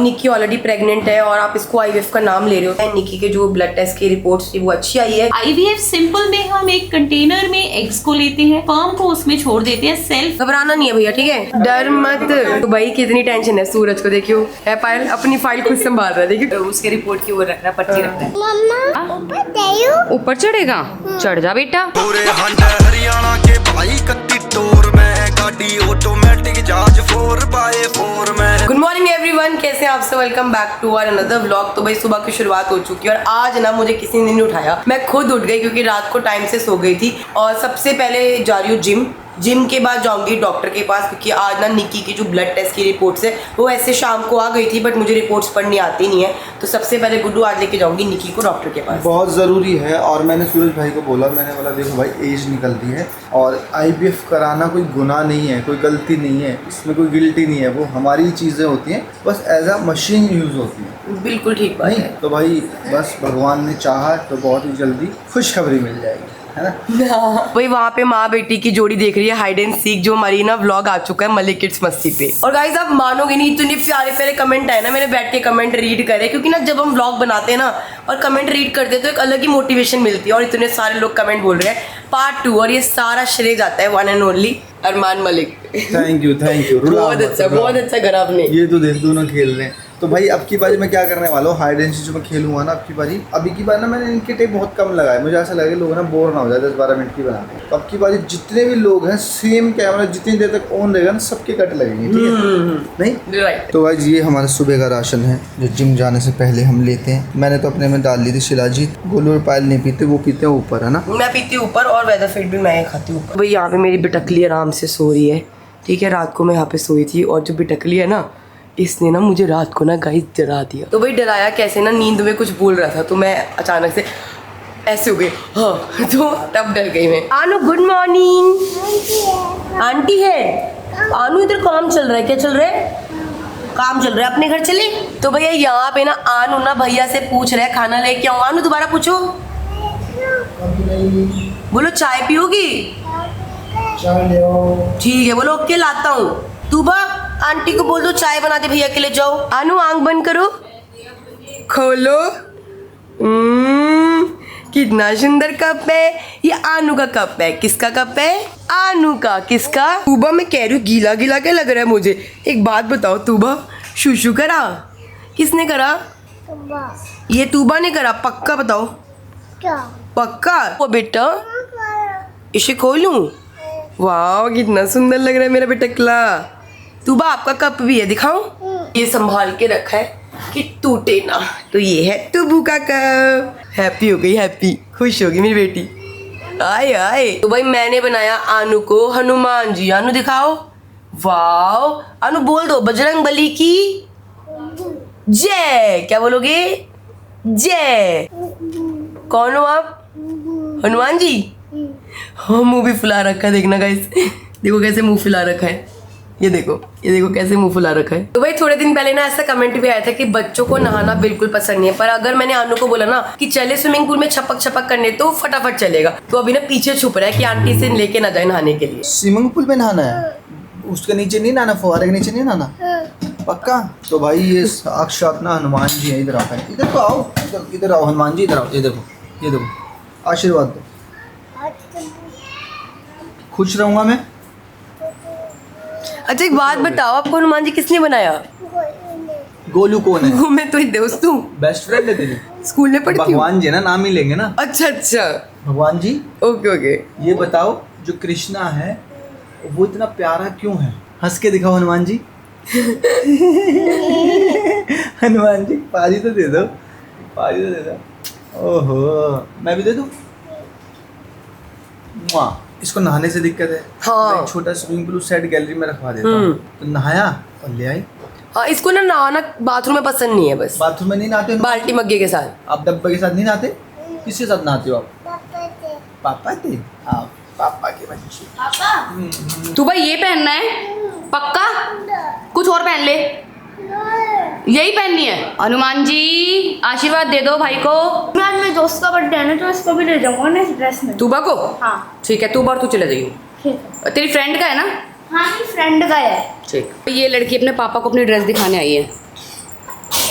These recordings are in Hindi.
निक्की ऑलरेडी प्रेग्नेंट है और आप इसको आईवीएफ का नाम ले रहे हो। निक्की के जो ब्लड टेस्ट की रिपोर्ट्स थी वो अच्छी आई है। आईवीएफ सिंपल में हम एक कंटेनर में एग्स को लेते हैं, स्पर्म को उसमें छोड़ देते हैं। सेल्फ घबराना नहीं है भैया, ठीक है, डर मत। तो भाई कितनी टेंशन है, सूरज को देखियो, है पायल अपनी फाइल खुद संभाल रहा है, देखियो उसके रिपोर्ट की ओर रखना, पर्ची रखना है। मम्मा ऊपर चढ़ेगा, चढ़ जा बेटा। पूरे हरियाणा के भाई कत्ती टोर में गाड़ी ऑटोमेटिक जहाज 4x4 में। गुड मॉर्निंग एवरीवन, कैसे हैं आप सब? Welcome back to our another vlog. तो भाई सुबह की शुरुआत हो चुकी है और आज ना मुझे किसी ने नहीं उठाया, मैं खुद उठ गई क्योंकि रात को टाइम से सो गई थी। और सबसे पहले जा रही हूँ जिम के बाद जाऊंगी डॉक्टर के पास, क्योंकि आज ना निक्की की जो ब्लड टेस्ट की रिपोर्ट्स है वो ऐसे शाम को आ गई थी, बट मुझे रिपोर्ट्स पढ़नी आती नहीं है। तो सबसे पहले गुड्डू आज लेके जाऊंगी निक्की को डॉक्टर के पास, बहुत ज़रूरी है। और मैंने सूरज भाई को बोला, मैंने बोला देखो भाई एज निकलती है और आईवीएफ कराना कोई गुनाह नहीं है, कोई गलती नहीं है, इसमें कोई गिल्टी नहीं है, वो हमारी चीज़ें होती हैं, बस एज अ मशीन यूज़ होती है। बिल्कुल ठीक बात है। तो भाई बस भगवान ने चाहा तो बहुत ही जल्दी खुशखबरी मिल जाएगी, है ना। भाई वहाँ पे माँ बेटी की जोड़ी देख रही है, हाइड एंड सीक, जो हमारी ना व्लॉग आ चुका है मलिक किड्स मस्ती पे। और गाइस आप मानोगे नहीं, इतने प्यारे प्यारे कमेंट आए ना, मैंने बैठ के कमेंट रीड करे, क्योंकि ना जब हम व्लॉग बनाते हैं ना और कमेंट रीड करते हैं तो एक अलग ही मोटिवेशन मिलती है। और इतने सारे लोग कमेंट बोल रहे हैं पार्ट 2, और ये सारा श्रेय जाता है one and only Armaan Malik. Thank you बहुत अच्छा करा आपने। ये तो देख दोनों खेल रहे हैं। तो भाई अब की बारी मैं क्या करने वाला हूँ, हाइड एंड सीक जो मैं खेलूंगा ना अभी की बार ना मैंने इनके टेप बहुत कम लगाए, मुझे ऐसा लगे लोग ना बोर ना हो जाए 10-12 मिनट की बनाते हैं। तो अब की बारी जितने भी लोग हैं सेम कैमरा जितनी देर तक ऑन रहेगा ना सबके कट लगेंगे, ठीक है? नहीं राइट। तो आज ये हमारा सुबह का राशन है जो जिम जाने से पहले हम लेते हैं। मैंने तो अपने में डाल ली थी शिलाजीत, गोलू और पायल नहीं पीते, वो पीते हैं ऊपर, है ना। मैं पीती हूँ ऊपर और वेदर फीड भी मैं खाती हूँ। भाई यहाँ पे मेरी बिटकली आराम से सो रही है, ठीक है। रात को मैं यहाँ पे सोई थी और जो बिटकली है ना, इसने ना मुझे रात को ना गाइस डरा दिया। तो भाई डराया कैसे ना, नींद में कुछ बोल रहा था तो मैं अचानक से ऐसे हो गई, हाँ, तो तब डर गई मैं। आनू गुड मॉर्निंग। आंटी है आनू, इधर काम चल रहा है। क्या चल रहा है? काम चल रहा है, अपने घर चले। तो भैया यहाँ पे ना आनू ना भैया से पूछ रहा है खाना लेके आऊँ। आनू दोबारा पूछो, बोलो चाय पियोगी? ठीक है, बोलो ओके लाता हूँ। तू बा आंटी को बोल दो चाय बना दे भैया के लिए, जाओ। आनू आंख बंद करो, खोलो। कितना सुंदर कप है ये, आनू का कप है। किसका कप है? आनू का। किसका? तूबा, मैं कह रही हूँ गीला गीला क्या लग रहा है मुझे। एक बात बताओ तूबा, शूशू करा? किसने करा? ये तूबा ने करा? पक्का बताओ, पक्का? वो बेटा इसे खोलूं? वाह कितना सुंदर लग रहा है मेरा बेटकला। तूबा आपका कप भी है, दिखाऊं? ये संभाल के रखा है कि टूटे ना। तो ये है तुबू का कप। हैप्पी हो गई, हैप्पी, खुश होगी मेरी बेटी। आए आए। तो भाई मैंने बनाया आनू को हनुमान जी। आनू दिखाओ, वाह। आनू बोल दो बजरंग बली की जय। क्या बोलोगे? जय। कौन हो आप? हनुमान जी। हाँ, मुंह भी फुला रखा है, देखना गाइस, देखो कैसे मुंह फुला रखा है। ये देखो कैसे मुंह फुला रखा है। तो भाई थोड़े दिन पहले ना ऐसा कमेंट भी आया था कि बच्चों को नहाना बिल्कुल पसंद नहीं है, पर अगर मैंने आनू को बोला ना कि चले स्विमिंग पूल में छपक करने, तो फटाफट चलेगा। तो अभी ना पीछे छुप रहा है कि आंटी से लेके ना जाए नहाने के लिए। स्विमिंग पूल में नहाना है, उसके नीचे नहीं नहाना, फुहारे के नीचे नहीं नहाना, पक्का? तो भाई ये साक्षात ना हनुमान जी है। इधर आओ, इधर तो आओ, इधर आओ हनुमान जी, इधर आओ। ये देखो आशीर्वाद दो। खुश रहूंगा मैं। अच्छा एक बात बताओ, आपको हनुमान जी किसने बनाया? गोलू कौन है? वो मैं तो दोस्त हूँ, बेस्ट फ्रेंड है तेरी। स्कूल में पढ़ती हूँ। भगवान जी ना नाम ही लेंगे ना। अच्छा भगवान जी। ओके। ये बताओ जो कृष्णा है वो इतना प्यारा क्यों है? हंस के दिखाओ हनुमान जी। हनुमान जी पाजी तो दे दो, ओहो मैं भी दे दूँ? इसको नहाने से दिक्कत है। हाँ। छोटा स्विमिंग पूल साइड गैलरी में रखवा देता हूँ, तो नहाया और ले आई। हाँ, इसको ना नहाना बाथरूम में पसंद नहीं है, बस बाथरूम में नहीं नहाते? बाल्टी मग्गे के साथ। आप डब्बे के साथ नहीं नहाते? किसके साथ नहाते हो आप? पापा थे आप, पापा के बच्चे। तू भाई ये पहनना है पक्का? कुछ और पहन ले, यही पहननी है। हनुमान जी आशीर्वाद दे दो भाई को। आज मेरे दोस्त का बर्थडे है ना, तो इसको भी ले जाऊंगा ना इस ड्रेस में। तूबा को? हाँ ठीक है, तूबा और तू चले जाइए। ठीक है। तेरी फ्रेंड का है ना? हाँ मेरी फ्रेंड का है। ठीक। ये लड़की अपने पापा को अपनी ड्रेस दिखाने आई है।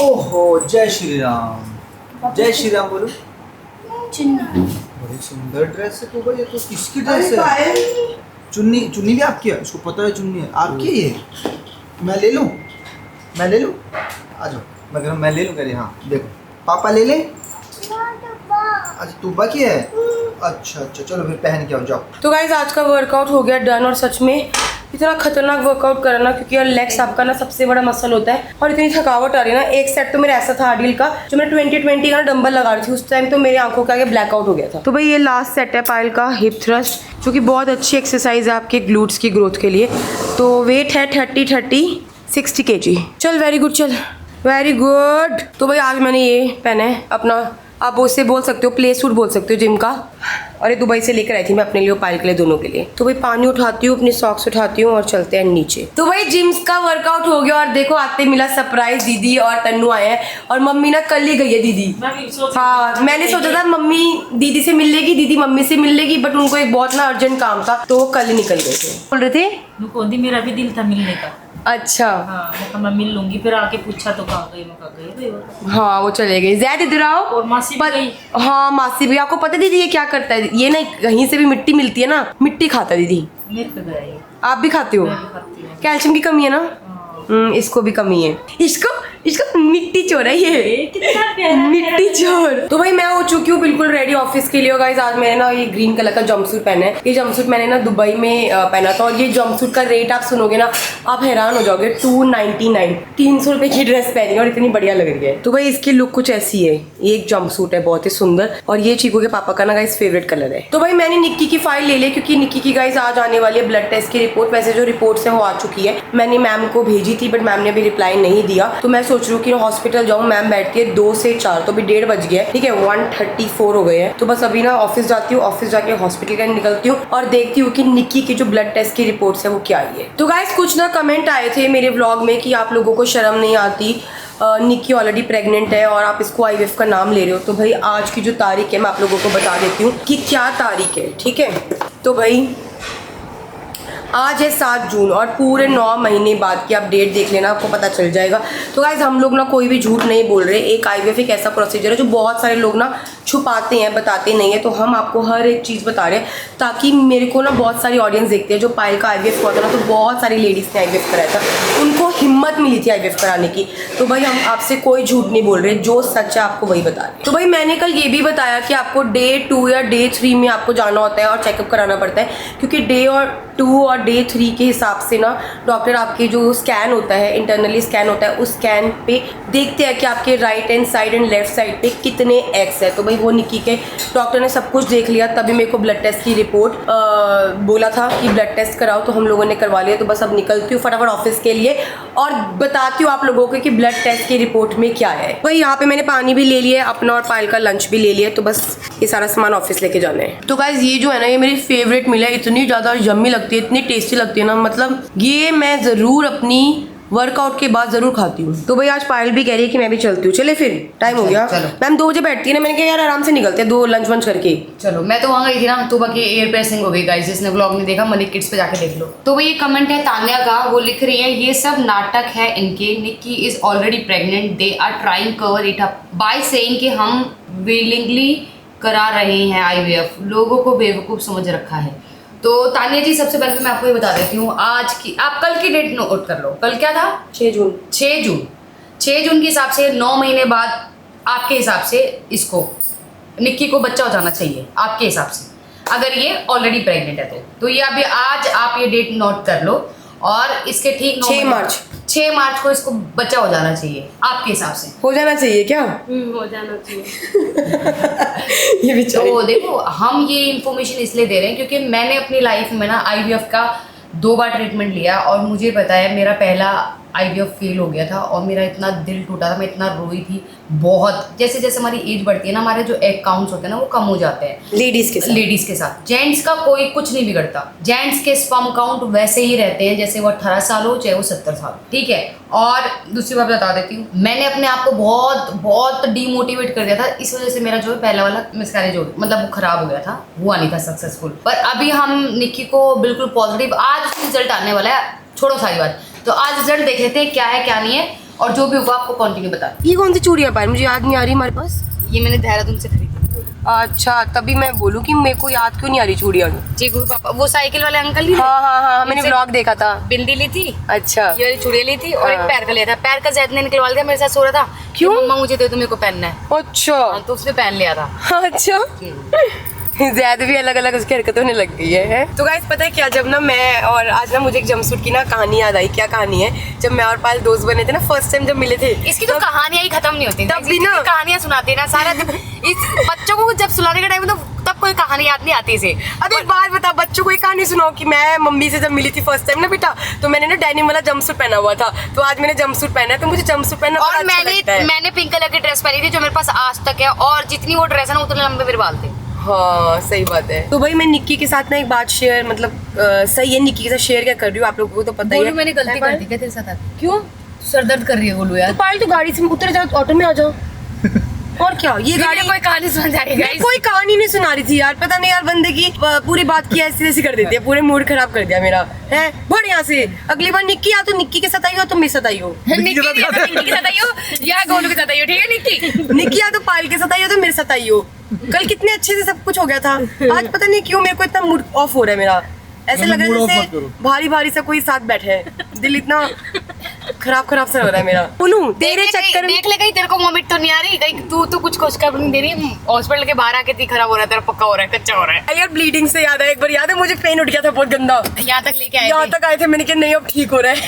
ओहो, जय श्री राम। जय श्री राम बोलो। बड़ी सुंदर ड्रेस है तो भाई, ये तो किसकी ड्रेस है? चुन्नी भी आपकी है? उसको पता है चुन्नी है आपकी है ये? मैं ले लूँ? आ जाओ, मैं कह रहा हूँ मैं ले लूँ। कह रही हाँ, देखो पापा ले ले। अच्छा तूबा की है? अच्छा चलो फिर पहन के आओ, जाओ। तो गाइज आज का वर्कआउट हो गया डन, और सच में इतना खतरनाक वर्कआउट करना, क्योंकि यार लेग्स आपका ना सबसे बड़ा मसल होता है, और इतनी थकावट आ रही है ना। एक सेट तो मेरा ऐसा था आर्डिल का, जो मैं 2020 का डंबल लगा रही थी उस टाइम, तो मेरी आंखों के आगे ब्लैकआउट हो गया था। तो भाई ये लास्ट सेट है पायल का हिप थ्रस्ट, जो कि बहुत अच्छी एक्सरसाइज है आपके ग्लूट्स की ग्रोथ के लिए। तो वेट है 60 kg। चल वेरी गुड, चल वेरी गुड। तो भाई आज मैंने ये पहना है अपना, आप उससे बोल सकते हो प्ले सूट बोल सकते हो जिम का, और ये दुबई से लेकर आई थी मैं अपने लिए और पायल के लिए, दोनों के लिए। तो भाई पानी उठाती हूँ, अपनी सॉक्स उठाती हूँ और चलते हैं नीचे। तो भाई जिम का वर्कआउट हो गया, और देखो आते मिला सरप्राइज, दीदी और तन्नू आए हैं, और मम्मी ना कल ही गई है दीदी। हाँ मैंने सोचा था मम्मी दीदी से मिल लेगी, दीदी मम्मी से मिल लेगी, बट उनको एक बहुत ना अर्जेंट काम था, तो वो कल ही निकल गए थे। बोल रहे थे मेरा भी दिल था मिलने का। अच्छा हाँ मैं मिल लूंगी, फिर आके पूछा तो कहाँ गई, मैं कहाँ गई। हाँ वो चले गए। जैद इधर आओ। और मासी भी गई। हाँ मासी भी। आपको पता है दीदी ये क्या करता है? ये ना कहीं से भी मिट्टी मिलती है ना, मिट्टी खाता है दीदी। मेरे पे गया ये। आप भी खाते हो? कैल्शियम की कमी है ना। इसको भी कमी है। इसको मिट्टी चोर है ये, कितना प्यारा मिट्टी चोर। तो भाई मैं हो चुकी हूँ बिल्कुल रेडी ऑफिस के लिए। गाइस आज मैंने ना ये ग्रीन कलर का जंपसूट पहना है। ये जंपसूट मैंने ना दुबई में पहना था, और ये जंपसूट का रेट आप सुनोगे ना आप हैरान हो जाओगे। 299, 300 रुपए की ड्रेस पहनी है और इतनी बढ़िया लग रही है। तो भाई इसकी लुक कुछ ऐसी है। ये एक जंपसूट है बहुत ही सुंदर, और ये चीकू के पापा का ना गाइस फेवरेट कलर है। तो भाई मैंने निक्की की फाइल ले ली, क्योंकि निक्की की गाइस आज आने वाली है ब्लड टेस्ट की रिपोर्ट। वैसे जो रिपोर्ट्स है वो आ चुकी है, मैंने मैम को भेजी थी, बट मैम ने भी रिप्लाई नहीं दिया। तो मैं सोच रही हूँ कि हॉस्पिटल जाऊँ। मैम बैठती है 2 से 4, तो अभी 1:30 बज गया है, ठीक है 1:34 हो गए हैं। तो बस अभी ना ऑफिस जाती हूँ, ऑफिस जाके हॉस्पिटल का निकलती हूँ और देखती हूँ कि निक्की की जो ब्लड टेस्ट की रिपोर्ट्स है वो क्या आई है। तो गाइस कुछ ना कमेंट आए थे मेरे व्लॉग में कि आप लोगों को शर्म नहीं आती, निक्की ऑलरेडी प्रेग्नेंट है और आप इसको IVF का नाम ले रहे हो। तो भाई आज की जो तारीख है मैं आप लोगों को बता देती हूँ कि क्या तारीख है, ठीक है। तो भाई आज है 7 जून, और पूरे 9 महीने बाद की आप डेट देख लेना, आपको पता चल जाएगा। तो गाइस हम लोग ना कोई भी झूठ नहीं बोल रहे। एक IVF एक ऐसा प्रोसीजर है जो बहुत सारे लोग ना छुपाते हैं, बताते नहीं है। तो हम आपको हर एक चीज़ बता रहे हैं, ताकि मेरे को ना बहुत सारी ऑडियंस देखती है। जो पायल का IVF हुआ था ना, तो बहुत सारी लेडीज़ ने IVF कराया था, उनको हिम्मत मिली थी IVF कराने की। तो भाई हम आपसे कोई झूठ नहीं बोल रहे, जो सच है आपको वही बता रहे। तो भाई मैंने कल ये भी बताया कि आपको डे 2 या डे 3 में आपको जाना होता है और चेकअप कराना पड़ता है, क्योंकि डे 2 और डे 3 के हिसाब से ना डॉक्टर आपके जो स्कैन होता है, इंटरनली स्कैन होता है, उस स्कैन पे देखते हैं कि आपके right hand side and left side पे कितने एक्स है। तो भाई वो निक्की के डॉक्टर ने सब कुछ देख लिया, तभी मेरे को ब्लड टेस्ट की रिपोर्ट बोला था कि ब्लड टेस्ट कराओ। तो हम लोगों ने करवा लिया। तो बस अब निकलती हूँ फटाफट ऑफिस के लिए और बताती हूँ आप लोगों को कि ब्लड टेस्ट की रिपोर्ट में क्या है। भाई यहाँ पे मैंने पानी भी ले लिया अपना, और पायल का लंच भी ले लिया। तो बस ये सारा सामान ऑफिस लेके जाना है। तो गाइस ये जो है ना, ये मेरी फेवरेट मील है। इतनी ज़्यादा यम्मी लगती है, इतनी टेस्टी लगती है ना, मतलब ये मैं ज़रूर अपनी वर्कआउट के बाद जरूर खाती हूँ। तो भाई आज पायल भी कह रही है कि मैं भी चलती हूँ। चले फिर, टाइम हो गया। मैम 2 बजे बैठती है ना, मैंने कहा यार आराम से निकलते हैं 2 लंच वंच करके। चलो मैं तो वहाँ गई थी ना, तो बाकी एयर प्रेसिंग हो गई गाइस। जिसने व्लॉग नहीं देखा मलिक किड्स पे जाके देख लो। तो भाई ये कमेंट है तान्या का, वो लिख रही है ये सब नाटक है इनके, Nikki is already pregnant, they are trying cover it up by saying कि हम विलिंगली करा रहे हैं IVF, लोगों को बेवकूफ़ समझ रखा है। तो तानिया जी सबसे पहले मैं आपको ये बता देती हूँ, आज की आप कल की डेट नोट कर लो। कल क्या था? 6 जून के हिसाब से 9 महीने बाद आपके हिसाब से इसको निक्की को बच्चा हो जाना चाहिए आपके हिसाब से, अगर ये ऑलरेडी प्रेग्नेंट है। तो ये अभी आज आप ये डेट नोट कर लो, और इसके ठीक 6 मार्च को इसको बच्चा हो जाना चाहिए आपके हिसाब से। हो जाना चाहिए क्या? हो जाना चाहिए। ये भी तो देखो हम ये इन्फॉर्मेशन इसलिए दे रहे हैं क्योंकि मैंने अपनी लाइफ में ना IVF का 2 बार ट्रीटमेंट लिया, और मुझे पता है मेरा पहला IVF फेल हो गया था, और मेरा इतना दिल टूटा था, मैं इतना रोई थी बहुत। जैसे जैसे हमारी एज बढ़ती है ना, हमारे जो एग काउंट्स होते हैं ना वो कम हो जाते हैं लेडीज़ के साथ। जेंट्स का कोई कुछ नहीं बिगड़ता, जेंट्स के स्पर्म काउंट वैसे ही रहते हैं जैसे वो 18 साल हो चाहे वो 70 साल, ठीक है। और दूसरी बात बता देती हूँ, मैंने अपने आप को बहुत बहुत डीमोटिवेट कर दिया था, इस वजह से मेरा जो पहला वाला मिसकैरेज हो गया, मतलब वो खराब हो गया था, हुआ नहीं था सक्सेसफुल। पर अभी हम निक्की को बिल्कुल पॉजिटिव, आज रिजल्ट आने वाला है, छोड़ो सारी बात। तो आज रिजल्ट देख लेते हैं क्या है क्या नहीं है, और जो भी होगा आपको कंटिन्यू बता। ये कौन सी चूड़ियाँ पाई, मुझे याद नहीं आ रही हमारे पास। ये मैंने देहरादून से खरीदी। अच्छा, तभी मैं बोलूँ कि मेरे को याद क्यों नहीं आ रही चूड़ियाँ। चीकू पापा वो साइकिल वाले अंकल नहीं थे? हाँ, मैंने इनसे व्लॉग देखा था। बिंदी ली थी, अच्छा, ये वाली चूड़ियाँ ली थी और एक हाँ। पैर का लिया था। पैर का जैद ने निकलवा दिया, मेरे साथ सो रहा था। क्यों? मम्मा मुझे दे दो, मेरे को पहनना है। अच्छा तो उसने पहन लिया था। अच्छा ज़्यादा भी अलग अलग उसकी हरकत होने लग गई है। तो गाइस पता है क्या, जब ना मैं और आज ना मुझे एक जंपसूट की ना कहानी याद आई। क्या कहानी है, जब मैं और पायल दोस्त बने थे ना, फर्स्ट टाइम जब मिले थे, इसकी तो कहानियां ही खत्म नहीं होती। तब भी ना कहानियां सुनाते ना सारा दिन। इस बच्चों को जब सुनाने का टाइम तो तब कोई कहानी याद नहीं आती इसे। अब एक बात बता, बच्चों को एक कहानी सुनाओ कि मैं मम्मी से जब मिली थी फर्स्ट टाइम ना बेटा, तो मैंने ना डेनिम वाला जंपसूट पहना हुआ था। तो आज मैंने जंपसूट पहना है, तो मुझे जंपसूट पहनना और बड़ा अच्छा लगता है। मैंने पिंक कलर की ड्रेस पहनी थी जो मेरे पास आज तक है, और जितनी वो ड्रेस है ना उतने लंबे मेरे बाल थे। हाँ सही बात है। तो भाई मैं निक्की के साथ ना एक बात शेयर, मतलब सही है, निक्की के साथ शेयर क्या कर रही हूँ आप लोगों को तो पता ही है। मैंने गलती कर दी क्या तेरे साथ? क्यों सर दर्द कर रही है गोलू यार? तो पायल तो गाड़ी से उतर जाओ, ऑटो में आ जाओ। और क्या, ये गाड़ी कोई कहानी सुना जा रही है? कोई कहानी नहीं सुना रही थी यार, पता नहीं यार, बंदे की पूरी बात की ऐसी ऐसी कर देती है, पूरे मूड खराब कर दिया मेरा है। बढ़िया से अगली बार निक्की या तो निक्की के साथ आई हो तो मेरे साथ आई हो। निक्की के साथ आई हो या गोलू के साथ आई हो, ठीक है निक्की? निक्की या तो पायल के साथ आई हो तो मेरे साथ आई हो। कल कितने अच्छे से सब कुछ हो गया था, आज पता नहीं क्यों मेरे को इतना मूड ऑफ हो रहा है मेरा। ऐसे लग रहा है जैसे भारी भारी सा कोई साथ बैठे है, दिल इतना खराब सा हो रहा है मेरा। बोलूं तेरे चक्कर में देख ले कहीं तेरे को वोमिट तो नहीं आ रही? कहीं तू तो कुछ खुशखबरी नहीं दे रही? हॉस्पिटल के बाहर आके खराब हो रहा है, तेरा पक्का हो रहा है, कच्चा हो रहा है यार। ब्लीडिंग से याद है, एक बार याद है मुझे पेन उठ गया था बहुत गंदा, यहाँ तक लेके आए यहाँ थे। तक आए थे, मैंने कहा नहीं अब ठीक हो रहा है।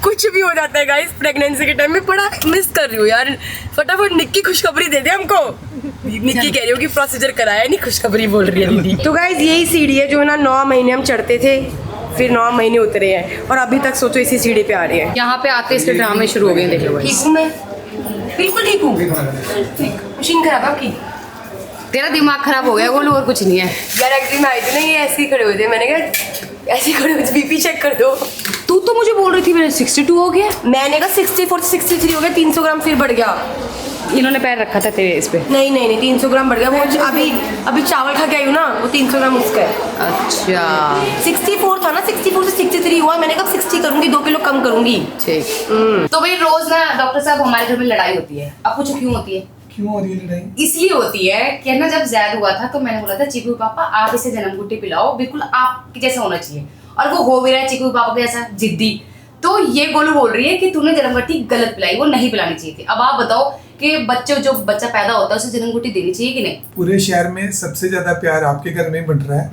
कुछ भी हो जाता है गाइस प्रेगनेंसी के टाइम में, बड़ा मिस कर रही हूँ यार। फटाफट निक्की खुशखबरी दे दे हमको। निक्की कह रही हो कि प्रोसीजर कराया नहीं, खुशखबरी बोल रही है दीदी। तो गाइस यही सीढ़ी है जो ना 9 महीने हम चढ़ते थे, फिर 9 महीने उतरे हैं और अभी तक सोचो इसी सीढ़ी पे आ रही है। यहाँ पे आते इसके ड्रामे शुरू हो गए, देख लो ठीक हूँ मैं, बिल्कुल ठीक हूँ। मशीन खराब है आपकी? तेरा दिमाग खराब हो गया गोलू, और कुछ नहीं है यार एक्चुअली मैं आई थी ना, ये ऐसे ही खड़े हुए थे, मैंने कहा ऐसे ही खड़े हुए थे, बीपी चेक कर दो। तू तो मुझे बोल रही थी मेरे 62 हो गया। मैंने कहा 64 से 63 हो गया, 300 ग्राम फिर बढ़ गया। इन्होंने पैर रखा था तेरे इस पे। नहीं 300 ग्राम बढ़ गया। वो अभी चावल खा के आई हूँ ना, वो 300 ग्राम उसका है। अच्छा 64 था ना, 64 से 63 हुआ। मैंने कब 60 करूंगी, 2 किलो कम करूंगी। ठीक। तो भाई रोज ना डॉक्टर साहब हमारे घर में लड़ाई होती है। अब पूछो क्यों होती है? क्यों हो रही है लड़ाई? इसलिए होती है कि ना जब जैद हुआ था तो मैंने बोला था चीकू पापा आप इसे जन्म गुट्टी पिलाओ, बिल्कुल आपके जैसा होना चाहिए, और वो हो भी रहा है चीकू पापा के जैसा जिद्दी। तो ये गोलू बोल रही है कि तूने जन्म गुट्टी गलत पिलाई, वो नहीं पिलानी चाहिए थी। अब आप बताओ कि जो बच्चा पैदा होता है उसे जन्म गुट्टी देनी चाहिए कि नहीं? पूरे शहर में सबसे ज्यादा प्यार आपके घर में ही बन रहा है।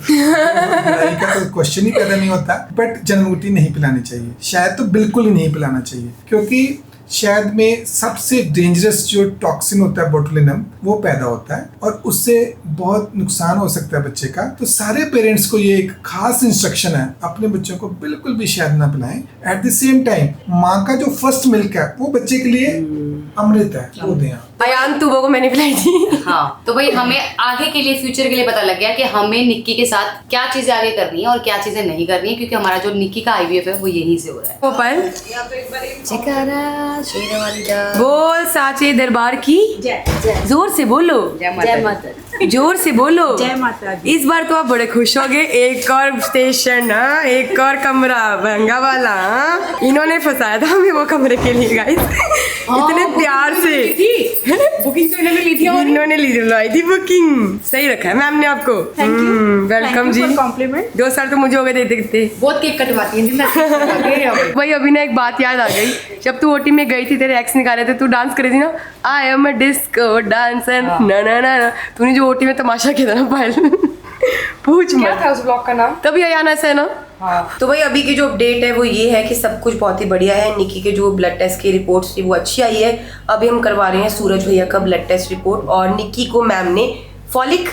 लड़ाई का कोई क्वेश्चन ही पैदा नहीं होता, बट जन्मगुट्टी नहीं पिलानी चाहिए। शायद तो बिल्कुल ही नहीं पिलाना चाहिए, क्योंकि शहद में सबसे डेंजरस जो टॉक्सिन होता है बोटुलिनम, वो पैदा होता है और उससे बहुत नुकसान हो सकता है बच्चे का। तो सारे पेरेंट्स को ये एक खास इंस्ट्रक्शन है, अपने बच्चों को बिल्कुल भी शहद ना पिलाएं। एट द सेम टाइम माँ का जो फर्स्ट मिल्क है वो बच्चे के लिए अमृत है, वो दें आप। अयान तुबा को मैंने पिलाई थी। हाँ तो भाई हमें आगे के लिए फ्यूचर के लिए पता लग गया कि हमें निक्की के साथ क्या चीजें आगे करनी है और क्या चीजें नहीं करनी है, क्योंकि हमारा जो निक्की का IVF है वो यहीं से हो रहा है। गोपाल चिकारा शेरवाली दा बोल साचे दरबार की जोर से बोलो, जय माता। जोर से बोलो। जय माता दी। इस बार तो आप बड़े खुश हो गए, एक और स्टेशन, हाँ, एक और कमरा महंगा वाला, हाँ। इन्होंने फंसाया था हमें वो कमरे के लिए गाइस, इतने प्यार से बुकिंग तो इन्होंने ली थी और इन्होंने ली थी बुकिंग। सही रखा है मैम ने आपको। वेलकम जी। कॉम्प्लीमेंट। 2 साल तो मुझे हो गए देते देते। बहुत केक कटवाती है। भाई अभी ना एक बात याद आ गई, जब तू ओटी में गई थी, तेरे एक्स निकाले थे, तू डांस कर रही थी ना, I am a disco dancer, ना ना ना। तूने जो ओटी में तमाशा किया था ना पायल, पूछ मत। क्या था उस ब्लॉग का नाम? तभी अयाना से ना। हाँ। तो भाई अभी की जो अपडेट है वो ये है कि सब कुछ बहुत ही बढ़िया है। निक्की के जो ब्लड टेस्ट की रिपोर्ट्स थी वो अच्छी आई है। अभी हम करवा रहे हैं सूरज भैया का ब्लड टेस्ट रिपोर्ट, और निक्की को मैम ने फॉलिक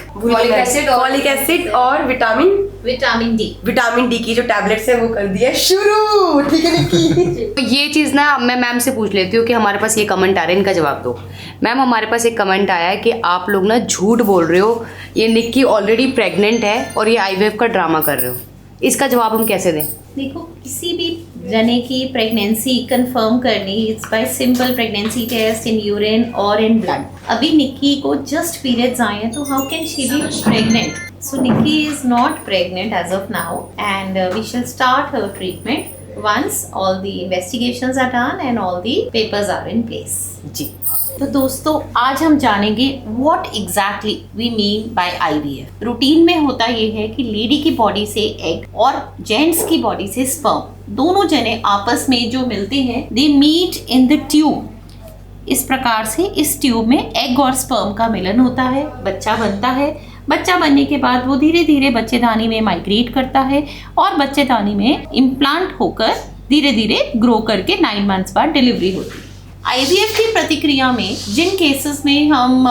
एसिड और विटामिन डी की जो टैबलेट्स है वो कर दिया शुरू। ठीक है निक्की। तो ये चीज़ ना मैं मैम से पूछ लेती हूँ कि हमारे पास ये कमेंट आ रहा है, इनका जवाब दो। मैम हमारे पास एक कमेंट आया है कि आप लोग ना झूठ बोल रहे हो, ये निक्की ऑलरेडी प्रेग्नेंट है और ये IVF का ड्रामा कर रहे हो। इसका जवाब हम कैसे दें? देखो किसी भी जने की प्रेगनेंसी कंफर्म करनी it's by simple pregnancy test in urine और इन ब्लड। अभी निक्की को जस्ट पीरियड्स आए हैं, तो how can she be pregnant? So Nikki is not pregnant as of now and we shall start her treatment once all the investigations are done and all the papers are in place. जी तो दोस्तों आज हम जानेंगे what exactly we mean by IVF। Routine में होता ये है कि लेडी की बॉडी से एग और जेंट्स की बॉडी से स्पर्म दोनों जने आपस में जो मिलते हैं they meet in the tube. इस प्रकार से इस ट्यूब में एग और स्पर्म का मिलन होता है, बच्चा बनता है। बच्चा बनने के बाद वो धीरे धीरे बच्चेदानी में माइग्रेट करता है और बच्चेदानी में इम्प्लांट होकर धीरे धीरे ग्रो करके 9 मंथ्स बाद डिलीवरी होती है। IVF की प्रतिक्रिया में जिन केसेस में हम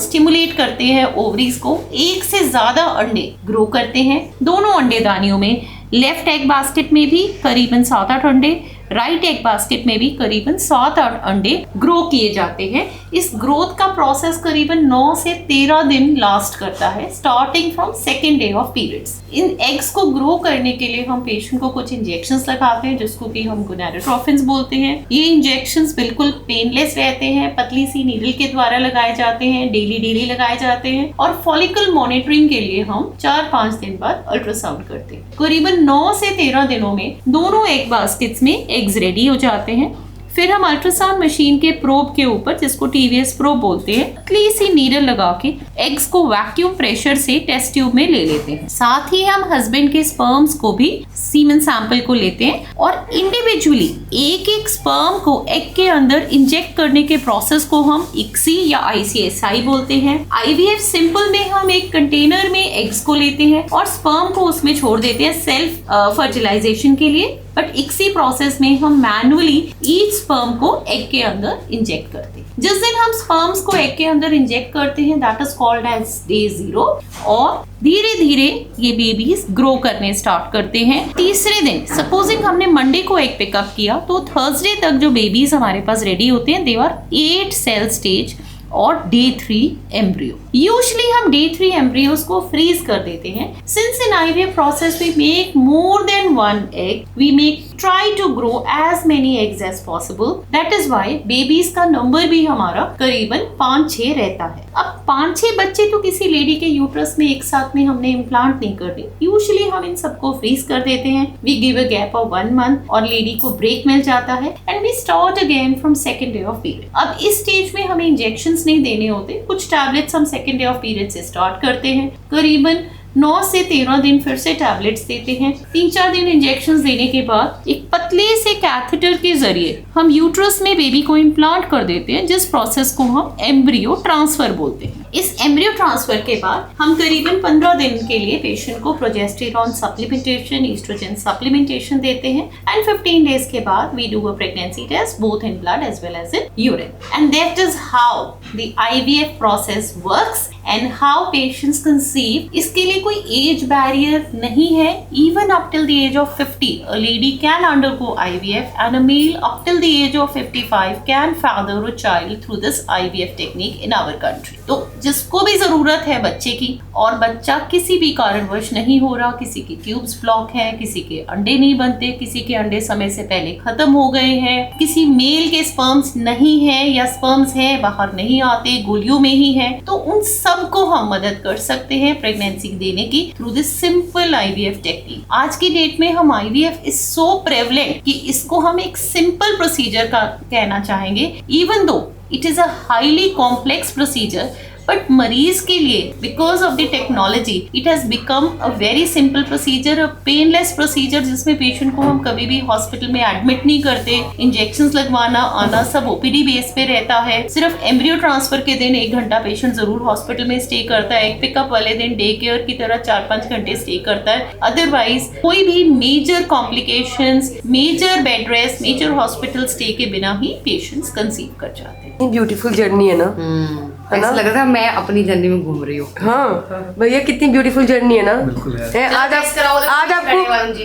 स्टिमुलेट करते हैं ओवरीज को, एक से ज़्यादा अंडे ग्रो करते हैं। दोनों अंडेदानियों में लेफ्ट एग बास्केट में भी करीबन 7-8 अंडे, राइट एग बास्केट में भी करीबन 7-8 अंडे ग्रो किए जाते हैं। इस ग्रोथ का प्रोसेस करीबन 9 से 13 दिन लास्ट करता है, starting from second day of periods. In eggs को ग्रो करने के लिए हम पेशेंट को कुछ इंजेक्शंस लगाते हैं जिसको कि हम गोनाडोट्रोफिन्स बोलते हैं। ये इंजेक्शंस बिल्कुल पेनलेस रहते हैं, पतली सी नीडल के द्वारा लगाए जाते हैं, डेली लगाए जाते हैं। और फॉलिकल मॉनिटरिंग के लिए हम 4-5 दिन बाद अल्ट्रासाउंड करते हैं। करीबन 9 से 13 दिनों में दोनों एग बास्केट्स में एग्स रेडी हो जाते हैं। फिर हम अल्ट्रासाउंड मशीन के प्रोब के ऊपर, जिसको TVS प्रोब बोलते हैं, पतली सी नीडल लगा के एग्स को वैक्यूम प्रेशर से टेस्ट ट्यूब में ले लेते हैं। साथ ही हम हस्बैंड के स्पर्म्स को भी सीमेन सैंपल को लेते हैं और इंडिविजुअली एक स्पर्म को एग के अंदर इंजेक्ट करने के प्रोसेस को हम ICSI या ICSI बोलते हैं। IVF सिंपल में हम एक कंटेनर में एग्स को लेते हैं और स्पर्म को उसमें छोड़ देते हैं सेल्फ फर्टिलाइजेशन के लिए। बट ICSI प्रोसेस में हम मैनुअली ईच स्पर्म को एग के अंदर इंजेक्ट करते हैं। जिस दिन हम स्पर्म्स को एग के अंदर इंजेक्ट करते हैं that is called as day 0 और धीरे धीरे ये बेबीज ग्रो करने स्टार्ट करते हैं। तीसरे दिन सपोजिंग हमने मंडे को एग पिकअप किया तो थर्सडे तक जो बेबीज हमारे पास रेडी होते हैं दे आर 8 सेल स्टेज और डे 3 एम्ब्रियो। यूजुअली हम डे 3 एम्ब्रियोज को फ्रीज कर देते हैं। Since in IVF process we make more than 1 egg, we make try to grow as many eggs as possible. That is why babies का नंबर भी हमारा करीबन 5-6 रहता है। अब 5-6 बच्चे तो किसी लेडी के यूट्रस में एक साथ में हमने इम्प्लांट नहीं करते। यूजुअली हम इन सबको फ्रीज कर देते हैं। We give a gap of 1 month और लेडी को ब्रेक मिल जाता है and we start again from second day of period. अब इस स्टेज में हमें इंजेक्शन नहीं देने होते। कुछ टैबलेट्स हम सेकेंड डे ऑफ पीरियड से स्टार्ट करते हैं। करीबन 9 से 13 दिन फिर से टैबलेट्स देते हैं। 3-4 दिन इंजेक्शंस देने के बाद एक पतले से कैथेटर के जरिए हम यूट्रस में बेबी को इम्प्लांट कर देते हैं, जिस प्रोसेस को हम एम्ब्रियो ट्रांसफर बोलते हैं। इस एम्ब्रियो ट्रांसफर के बाद हम करीबन 15 दिन के लिए पेशेंट को प्रोजेस्टेरॉन सप्लीमेंटेशन, ईस्ट्रोजन सप्लीमेंटेशन देते हैं एंड 15 डेज के बाद we do a pregnancy test both in blood as well as in urine. And that is how the IVF process works and how patients conceive. इसके लिए कोई एज बैरियर नहीं है। Even up till the age of 50 a lady can undergo IVF and a male up till the age of 55 can father a child through this IVF technique in our country। तो जिसको भी जरूरत है बच्चे की और बच्चा किसी भी कारणवश नहीं हो रहा, किसी की ट्यूब्स ब्लॉक है, किसी के अंडे नहीं बनते, किसी के अंडे समय से पहले खत्म हो गए हैं, किसी मेल के स्पर्म्स नहीं है या स्पर्म्स है बाहर नहीं आते, गोलियों में ही है, तो उन सबको हम मदद कर सकते हैं प्रेगनेंसी देने की through this simple IVF technique. आज की डेट में हम IVF इज सो प्रेवलेंट कि इसको हम एक सिंपल प्रोसीजर का कहना चाहेंगे, even though it is a highly complex procedure. But मरीज के लिए because of the technology it has become a very simple procedure, a painless procedure, जिसमें पेशेंट को हम कभी भी हॉस्पिटल में एडमिट नहीं करते। इंजेक्शंस लगवाना आना सब OPD बेस पे रहता है। सिर्फ एम्ब्रियो ट्रांसफर के दिन 1 घंटा पेशेंट जरूर हॉस्पिटल में स्टे करता है। पिकअप वाले दिन डे केयर की तरह 4-5 घंटे स्टे करता है। अदरवाइज कोई भी major complications, major bed rest, major hospital stay के बिना ही पेशेंट्स कंसीव कर जाते हैं। ब्यूटीफुल जर्नी है ना, है ना? ऐसा लग रहा था मैं अपनी जर्नी में घूम रही हूँ। हाँ भैया कितनी ब्यूटीफुल जर्नी है ना। बिल्कुल है। आज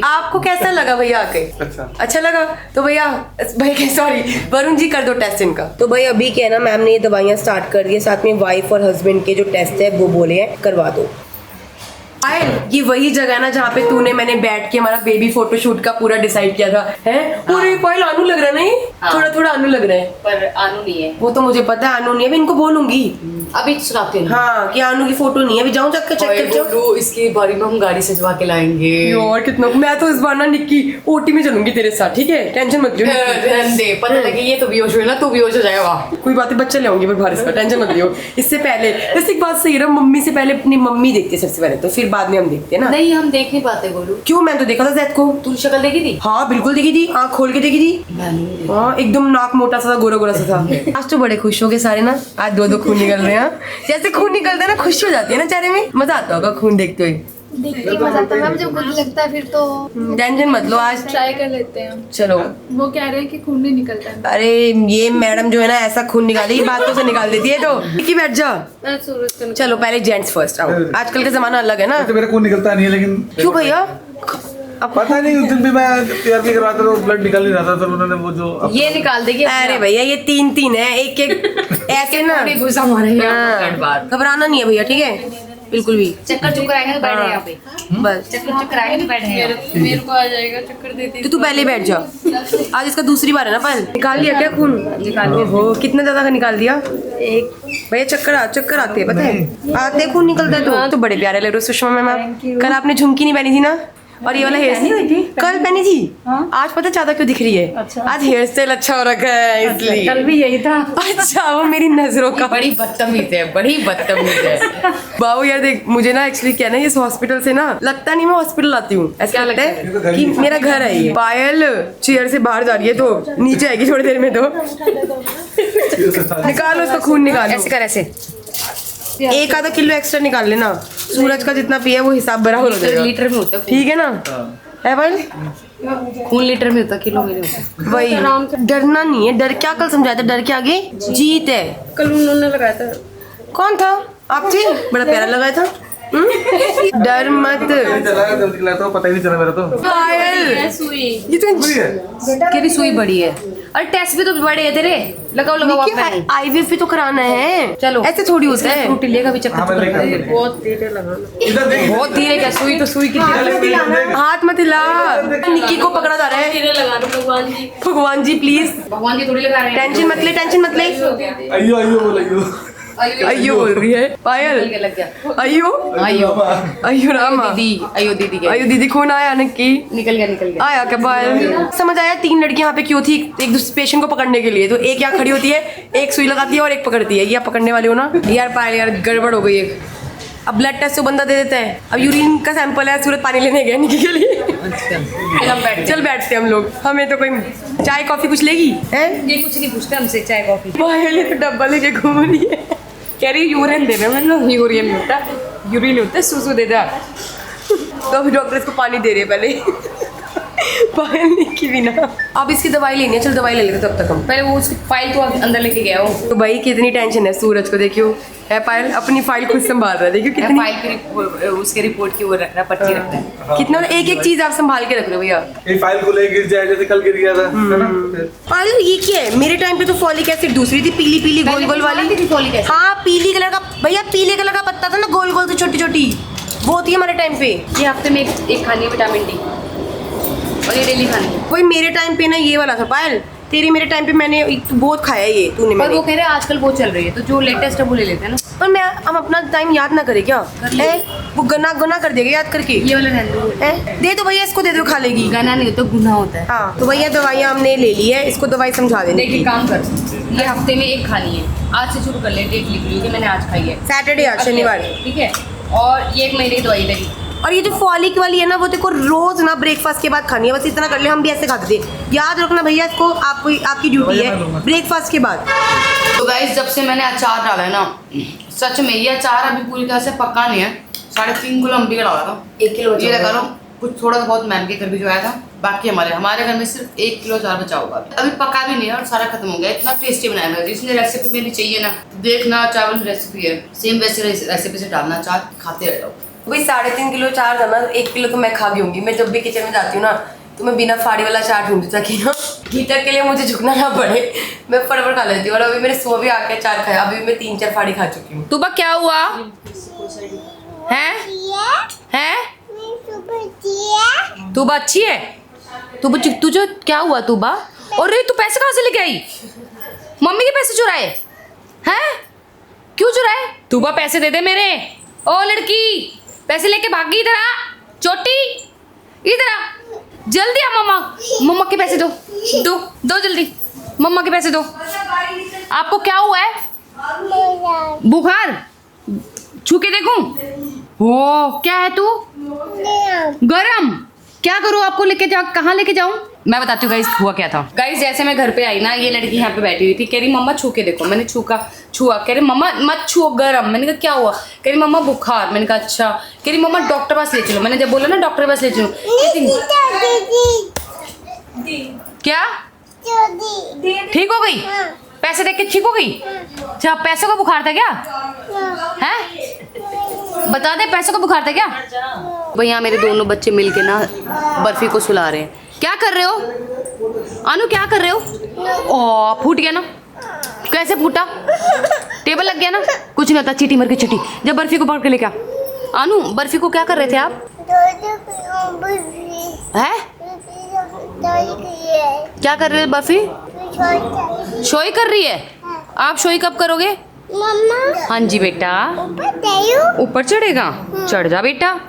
आपको कैसा लगा भैया आके? अच्छा लगा तो भैया सॉरी वरुण जी कर दो टेस्ट इनका। तो भाई अभी क्या है ना, मैम ने ये दवाइयाँ स्टार्ट कर दी है, साथ में वाइफ और हस्बैंड के जो टेस्ट है वो बोले हैं करवा दो। पायल, ये वही जगह है ना जहाँ पे तूने मैंने बैठ के हमारा बेबी फोटोशूट का पूरा डिसाइड किया था, है? पूरे पायल आनू लग रहा है नहीं? थोड़ा थोड़ा आनू लग रहा है, पर आनू नहीं है। वो तो मुझे पता है आनू नहीं है, मैं इनको बोलूंगी अभी सुनाते हैं। हाँ कि आनू की फोटो नहीं है, अभी जाऊँ चेक कर जाऊँ। बोलो, इसकी बारी में हम गाड़ी सजवा के लाएंगे। यार कितना, मैं तो इस बार ना निक्की ओटी में चलूंगी तेरे साथ, ठीक है? टेंशन मत लियो निक्की। रहने दे, पता लगे ये तो बेहोश हुई ना, तू बेहोश हो जाएगा। कोई बात नहीं, बच्चा ले आऊंगी मैं बाहर से, टेंशन मत लियो। इससे पहले वैसे एक बात सही है, मम्मी से पहले अपनी मम्मी देखती है सबसे पहले, तो फिर बाद में हम देखते हैं ना। नहीं, हम देख नहीं पाते गोलू। क्यों? मैं तो देखा था जैद को। तू शक्ल देखी थी? हाँ बिल्कुल देखी थी, आँख खोल के देखी थी। हाँ एकदम नाक मोटा सा, गोरा गोरा सा था। आज तो बड़े खुश हो गए सारे ना, आज दो खून निकल रहे हैं। जैसे खून निकलता है ना, खुशी हो जाती है ना चेहरे में, मजा आता होगा खून देखते हुए। देख के मजा आता है मैम, जब खुद लगता है फिर तो टेंशन मत लो, आज ट्राई कर लेते हैं। चलो। वो कह रहे हैं कि खून नहीं निकलता है। अरे ये मैडम जो है ना ऐसा खून निकालेगी, बातों से निकाल देती है। तो निक्की बैठ जा। मैं सूरज का चलो पहले जेंट्स फर्स्ट आओ, आजकल का जमाना अलग है ना। तो मेरा खून निकलता नहीं है, लेकिन क्यों भैया? अब पता नहीं, उस दिन भी मैं TRP करवाता था, ब्लड निकल नहीं रहा था, तो उन्होंने वो जो ये निकाल देगी। अरे भैया ये 3-3 है, एक एक ऐसे ना। घुसा मारे हाँ, घबराना नहीं है भैया, ठीक है? बिल्कुल भी। चक्कर चुक्कर आएंगे तो बैठे यहाँ पे। बस चक्कर चुक्कर आएंगे तो बैठे यहाँ। मेरे को आ जाएगा चक्कर देती। तो तू पहले बैठ जा, आज इसका दूसरी बार है ना। पहले निकाल लिया क्या खून? निकाल लिया। हो कितना ज्यादा का निकाल दिया? एक। भैया चक्कर आते हैं, पता है? आते खून निकलता है। तो बड़े प्यारे लग रहे हो सुषमा मैम। कल आपने झुमकी नहीं पहनी थी ना, और ये वाला हेयर स्टाइल कल पहनी थी। आज पता ज्यादा क्यों दिख रही है? अच्छा। आज हेयर स्टाइल अच्छा हो रखा है इसलिए। कल भी यही था। अच्छा, वो मेरी नजरों का। बड़ी बदतमीज है, बड़ी बदतमीज है। बाबू यार देख, मुझे ना एक्चुअली क्या है ना, इस हॉस्पिटल से ना लगता नहीं मैं हॉस्पिटल आती हूँ, ऐसा लगता है कि मेरा घर है ये। पायल चेयर से बाहर जा रही है, तो नीचे आएगी थोड़ी देर में। तो निकालो उसका खून, निकालो। ऐसे कर, ऐसे 1 आधा किलो एक्स्ट्रा निकाल लेना, सूरज का जितना पिया वो हिसाब बराबर हो जाएगा। लीटर में होता है ठीक है ना? है पायल? खून लीटर में होता, किलो में नहीं होता। वही, डरना नहीं है। डर क्या? कल समझाया था, डर के आगे जीत है। कल उन्होंने लगाया था। कौन था? आप थे? बड़ा प्यारा लगाया था। डर मत। पता ही नहीं चला मेरा तो। पायल सुई ये तो तेरी सुई बड़ी है। अरे टेस्ट भी तो बड़े है तेरे। लगाओ आईवीएफ भी तो कराना है। चलो, ऐसे थोड़ी होता है। फ्रूटी लेगा भी चक्कर। बहुत धीरे लगाना। इधर देख, बहुत धीरे क्या? सुई तो सुई की हाथ मत हिला। निक्की को पकड़ा जा रहा है। धीरे लगाना भगवान जी। भगवान जी प्लीज, भगवान जी थोड़ी लगा रहे हैं। टेंशन मत ले, टेंशन मत ले। अयो अयो बोल अयो। अयो बोल रही है पायल। लग गया। अयो अयो रामा। अयो दीदी के अयो दीदी, खून आया निक्की? निकल गया। आया क्या पायल? समझ आया? 3 लड़कियां यहाँ पे क्यों थी? एक दूसरे पेशेंट को पकड़ने के लिए। तो एक यहाँ खड़ी होती है, एक सुई लगाती है और एक पकड़ती है। ये आप पकड़ने वाले हो ना यार? पायल यार गड़बड़ हो गई है। अब ब्लड टेस्ट तो बंदा दे देता है, अब यूरिन का सैंपल है, सूरत पानी लेने गया निक्की के लिए। चल बैठते हम लोग। हमें तो कोई चाय कॉफी कुछ लेगी है? ये कुछ नहीं पूछते हमसे, चाय कॉफी। पायल तो डब्बा लेके घूम रही है, कह रही यूरिन दे रहे हैं। यूरिन नहीं होता, यूरिन होता है, सूसू दे दे। तो अभी डॉक्टर इसको पानी दे रहे हैं पहले। पायल निक्की भी ना। अब इसकी दवाई लेनी है, चल दवाई ले लेते तब तक हम। पहले वो उसकी फाइल तो अंदर लेके गया हो। तो भाई कितनी टेंशन है सूरज को, देखियो है पायल अपनी फाइल खुद संभाल रहा है। देखियो कितनी फाइल की उसके रिपोर्ट की वो रख रहा है, पर्ची रख रहा है। कितना एक एक चीज आप संभाल के रख रहे हो भैया। ये फाइल को ले गिर जाए, जैसे कल गिर गया था, है ना? पायल ये क्या है? मेरे टाइम पे तो फॉलिक एसिड दूसरी थी, पीली पीली गोल गोल वाली। Folic acid. हाँ पीली कलर का भैया, पीले कलर का पत्ता था ना, गोल गोल से छोटी छोटी, वो होती है हमारे टाइम पे। ये हफ्ते में एक खानी है विटामिन डी, और ये डेली खानी है। वही मेरे टाइम पे ना ये वाला था पायल। तेरी मेरे टाइम पे मैंने बहुत खाया ये तूने। पर मैंने वो कह रहे हैं आजकल वो चल रही है, तो जो लेटेस्ट है वो ले लेते हैं ना। पर मैं हम अपना टाइम याद ना करें क्या? है वो गना गुना कर देगा याद करके। ये वाला रहने दो। है दे दो भैया, इसको दे दो, खा लेगी। गाना नहीं होता, गुना होता है। हाँ तो भैया दवाइयाँ हमने ले ली है, इसको दवाई समझा देने देखिए की। काम कर, ये हफ्ते में एक खानी है। आज से शुरू कर ले, डेट लिख ली कि मैंने आज खाई है, सैटरडे आज शनिवार। ठीक है। और ये 1 महीने की दवाई देगी। और ये जो फॉलिक वाली है ना, वो देखो रोज ना ब्रेकफास्ट के बाद खानी है। बस इतना कर ले, हम भी ऐसे खाते थे। याद रखना भैया, इसको आपको आपकी ड्यूटी है ब्रेकफास्ट के बाद। तो गाइस जब से मैंने अचार डाला है ना, सच में ये अचार अभी पूरी तरह से पका नहीं है। 3.5 किलो अम्बी का डाला था, 1 किलो ये लगा लो। कुछ थोड़ा बहुत मैम के घर भी जो आया था, बाकी हमारे घर में सिर्फ 1 किलो अचार बचा होगा। अभी पका भी नहीं है और सारा खत्म हो गया। इतना टेस्टी बनाया मैं, जिसने रेसिपी मेरी चाहिए ना, देखना चावल रेसिपी है, सेम वैसे रेसिपी से डालना अचार, खाते रह जाओ। वही 3.5 किलो अचार था ना, 1 किलो तो मैं खा गई होंगी। मैं जब भी किचन में जाती हूँ ना, तो मैं बिना फाड़ी वाला अचार ढूंढती ताकि ना हीटर के लिए मुझे झुकना ना पड़े। मैं फटाफट खा लेती हूँ। और अभी मेरे सुबह भी आके अचार खाया, अभी मैं 3-4 फाड़ी खा चुकी हूँ। तो क्या हुआ? हैं हैं तू अच्छी है? तुझे क्या हुआ तू बा? और रे तू पैसे कहाँ से लेके आई? मम्मी के पैसे चुराए हैं? क्यों चुराए? तू बा पैसे दे दे मेरे। ओ लड़की पैसे लेके भागी, इधर आ। चोटी इधर आ, जल्दी आ। मम्मा के पैसे दो जल्दी। मम्मा के पैसे दो। आपको क्या हुआ है? बुखार? छू के देखूं? हो क्या है तू? गरम? क्या करूँ आपको? लेके जाओ, कहाँ लेके जाऊँ? मैं बताती हूँ गाइस हुआ क्या था। गाइस जैसे मैं घर पे आई ना, ये लड़की यहाँ पे बैठी हुई थी, कह रही मम्मा छू के देखो। मैंने छुआ, कह रही मम्मा मत छुओ, गरम। मैंने कहा क्या हुआ? कह रही मम्मा बुखार। मैंने कहा अच्छा। कह रही मम्मा डॉक्टर पास ले चलो। मैंने जब बोला ना डॉक्टर पास ले चलो, क्या ठीक हो गई? पैसे देख के ठीक हो गई? अच्छा पैसों का बुखार था क्या? हैं बता दे, पैसों का बुखार था क्या? भाई यहाँ मेरे दोनों बच्चे मिलके ना बर्फी को सुला रहे हैं। क्या कर रहे हो अनु? क्या कर रहे हो? ओ फूट गया ना? कैसे फूटा? टेबल लग गया ना? कुछ नहीं होता, चीटी मर के चीटी। जब बर्फी को पकड़ के लेके आ। अनु बर्फी को क्या कर रहे थे आप? हैं क्या कर रहे हो? बर्फी शोई कर रही है। आप शोई कब करोगे? हाँ जी बेटा। ऊपर चढ़ेगा? चढ़ जा बेटा,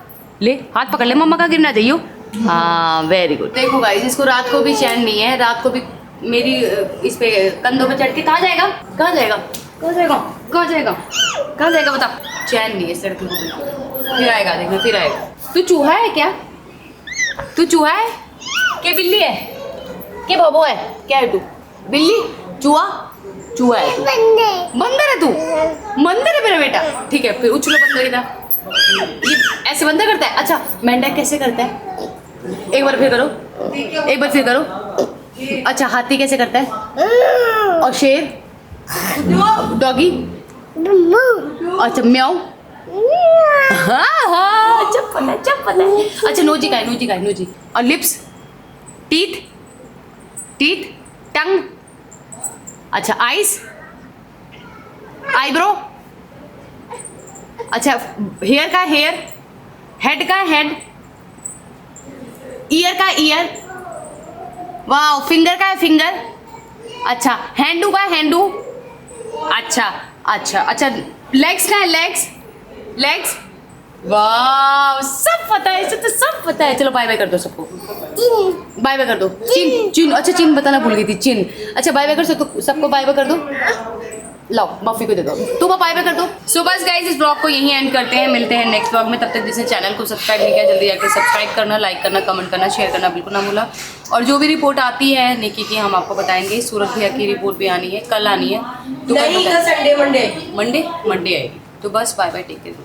ले हाथ पकड़ ले, मम्मा का गिर ना जाइयो। हाँ वेरी गुड। देखो गाइस इसको रात को भी चैन नहीं है। रात को भी मेरी इस पे कंधों पे चढ़ के कहाँ जाएगा बता। चैन नहीं है इस लड़की को। फिर आएगा, देखना फिर आएगा। तू चूहा है क्या? तू चूहा है क्या? बिल्ली है क्या? बबो है क्या? है तू बिल्ली? चूहा है तू? बंदर है तू? बंदर है मेरा बेटा। ठीक है फिर उछलो बंदर इधर। ये ऐसे बंदर करता है? अच्छा मेंढक कैसे करता है? एक बार फिर करो। अच्छा हाथी कैसे करता है? और शेर? डॉगी? अच्छा म्याऊ? हाँ अच्छा पता है। अच्छा नोजी का है? और लिप्स? टीथ? टंग? अच्छा आइस? आईब्रो? अच्छा हेयर का हेयर? हेड का हेड? ईयर का ईयर? वाह फिंगर का है फिंगर? अच्छा हैंडू का हैंडू? अच्छा लेग्स का है लेग्स? वाह सब पता है, इसे तो सब पता है। चलो बाय कर दो सबको। बाय कर दो। चिन अच्छा चिन बताना भूल गई थी। चिन अच्छा बाय कर सबको बाय कर दो। लाओ बफी को दे दो। तू बाय कर दो। सो बस गाइस इस ब्लॉग को यहीं एंड करते हैं। मिलते हैं नेक्स्ट ब्लॉग में। तब तक जिसने चैनल को सब्सक्राइब नहीं किया जल्दी जाकर सब्सक्राइब करना, लाइक करना, कमेंट करना, शेयर करना बिल्कुल ना भूला। और जो भी रिपोर्ट आती है निकी की हम आपको बताएंगे। सूरज भैया की रिपोर्ट भी आनी है, कल आनी है। तो संडे मंडे आएगी। तो बस बाय टेक केयर।